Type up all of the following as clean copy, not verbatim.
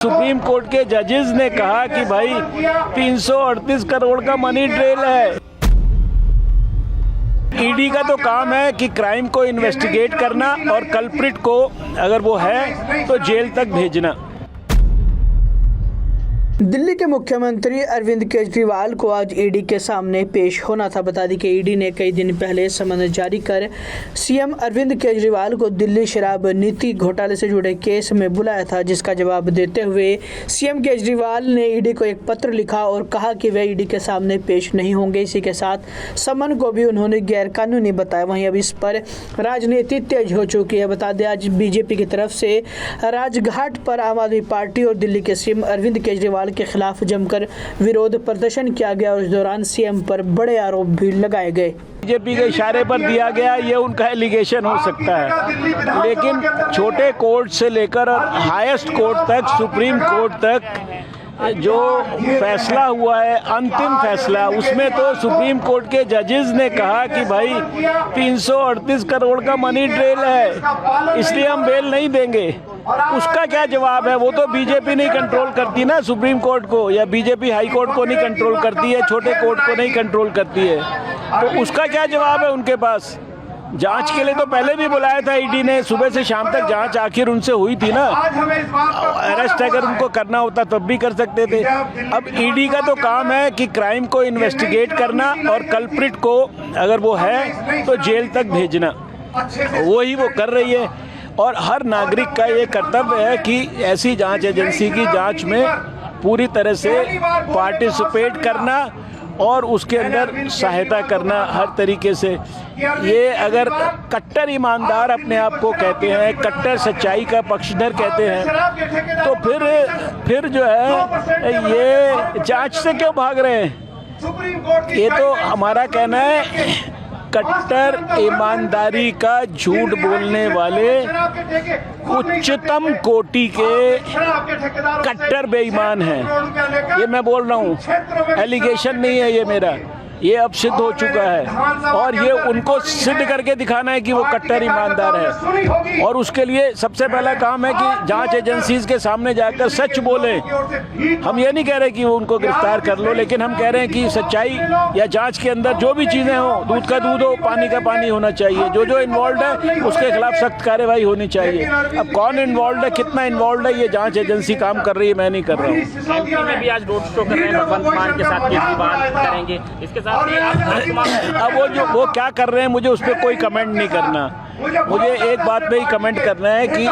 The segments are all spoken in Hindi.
सुप्रीम कोर्ट के जजेस ने कहा कि भाई 338 करोड़ का मनी ट्रेल है। ईडी का तो काम है कि क्राइम को इन्वेस्टिगेट करना और कल्प्रिट को अगर वो है तो जेल तक भेजना। दिल्ली के मुख्यमंत्री अरविंद केजरीवाल को आज ईडी के सामने पेश होना था। बता दें कि ईडी ने कई दिन पहले समन जारी कर सीएम अरविंद केजरीवाल को दिल्ली शराब नीति घोटाले से जुड़े केस में बुलाया था, जिसका जवाब देते हुए सीएम केजरीवाल ने ईडी को एक पत्र लिखा और कहा कि वे ईडी के सामने पेश नहीं होंगे। इसी के साथ समन को भी उन्होंने गैरकानूनी बताया। वहीं अब इस पर राजनीति तेज हो चुकी है। बता दें आज बीजेपी की तरफ से राजघाट पर आम आदमी पार्टी और दिल्ली के सीएम अरविंद केजरीवाल के खिलाफ जमकर विरोध प्रदर्शन किया गया और इस दौरान सीएम पर बड़े आरोप भी लगाए गए। बीजेपी के इशारे पर दिया गया ये उनका एलिगेशन हो सकता है, लेकिन छोटे कोर्ट से लेकर और हाईएस्ट कोर्ट तक, सुप्रीम कोर्ट तक जो फैसला हुआ है, अंतिम फैसला, उसमें तो सुप्रीम कोर्ट के जजेस ने कहा कि भाई 338 करोड़ का मनी ट्रेल है, इसलिए हम बेल नहीं देंगे। उसका क्या जवाब है? वो तो बीजेपी नहीं कंट्रोल करती ना सुप्रीम कोर्ट को, या बीजेपी हाई कोर्ट को नहीं कंट्रोल करती है, छोटे कोर्ट को नहीं कंट्रोल करती है, तो उसका क्या जवाब है उनके पास? जांच के लिए तो पहले भी बुलाया था ईडी ने, सुबह से शाम तक जांच आखिर उनसे हुई थी ना। अरेस्ट अगर उनको करना होता तब भी कर सकते थे। अब ईडी का तो काम है कि क्राइम को इन्वेस्टिगेट करना और कल्प्रिट को अगर वो है तो जेल तक भेजना। वही वो कर रही है और हर नागरिक का ये कर्तव्य है कि ऐसी जांच एजेंसी की जांच में पूरी तरह से पार्टिसिपेट करना और उसके अंदर सहायता करना हर तरीके से। ये अगर कट्टर ईमानदार अपने आप को कहते हैं, कट्टर सच्चाई का पक्षधर कहते हैं, तो फिर जो है ये जांच से क्यों भाग रहे हैं? ये तो हमारा कहना है कट्टर ईमानदारी का झूठ बोलने वाले उच्चतम कोटि के कट्टर बेईमान हैं। ये मैं बोल रहा हूँ, एलिगेशन नहीं है ये मेरा, ये अब सिद्ध हो चुका है और ये उनको सिद्ध करके दिखाना है कि वो कट्टर ईमानदार है। और उसके लिए सबसे पहला काम है कि जांच एजेंसीज के सामने जाकर सच बोलें। हम ये नहीं कह रहे कि वो उनको गिरफ्तार कर लो, लेकिन हम कह रहे हैं कि सच्चाई या जांच के अंदर जो भी चीज़ें हो, दूध का दूध हो, पानी का पानी होना चाहिए। जो इन्वॉल्व है उसके खिलाफ सख्त कार्रवाई होनी चाहिए। अब कौन इन्वॉल्व है, कितना इन्वॉल्व है, ये जाँच एजेंसी काम कर रही है, मैं नहीं कर रहा हूँ। एमपी में भी आज रोड शो कर रहे हैं, भगवंत मान के साथ केजरीवाल करेंगे, इसके अब वो क्या कर रहे हैं मुझे उस पर कोई कमेंट नहीं करना। मुझे एक बात पे ही कमेंट करना है कि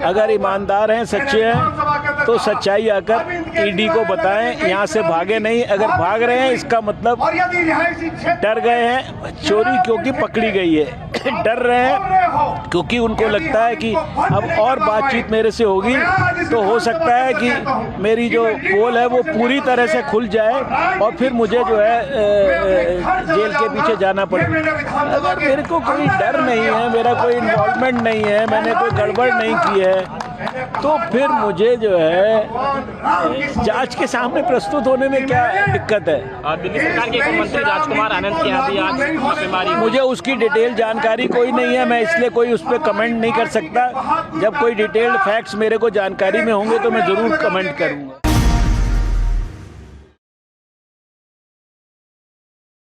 अगर ईमानदार हैं, सच्चे हैं, तो सच्चाई आकर ईडी को बताएं, यहाँ से भागे नहीं। अगर भाग रहे हैं इसका मतलब डर गए हैं, चोरी क्योंकि पकड़ी गई है, डर रहे हैं क्योंकि उनको लगता है कि अब और बातचीत मेरे से होगी तो हो सकता है कि मेरी जो पोल है वो पूरी तरह से खुल जाए और फिर मुझे जो है जेल के पीछे जाना पड़े। अगर मेरे को कोई डर नहीं है, मेरा कोई इन्वॉल्वमेंट नहीं है, मैंने कोई गड़बड़ नहीं की है, तो फिर मुझे जो है जांच के सामने प्रस्तुत होने में क्या दिक्कत है? दिल्ली सरकार के मंत्री राजकुमार आनंद के यहाँ भी आज छापेमारी। मुझे उसकी डिटेल जानकारी कोई नहीं है, मैं इसलिए कोई उस पर कमेंट नहीं कर सकता। जब कोई डिटेल्ड फैक्ट्स मेरे को जानकारी में होंगे तो मैं ज़रूर कमेंट करूँगा।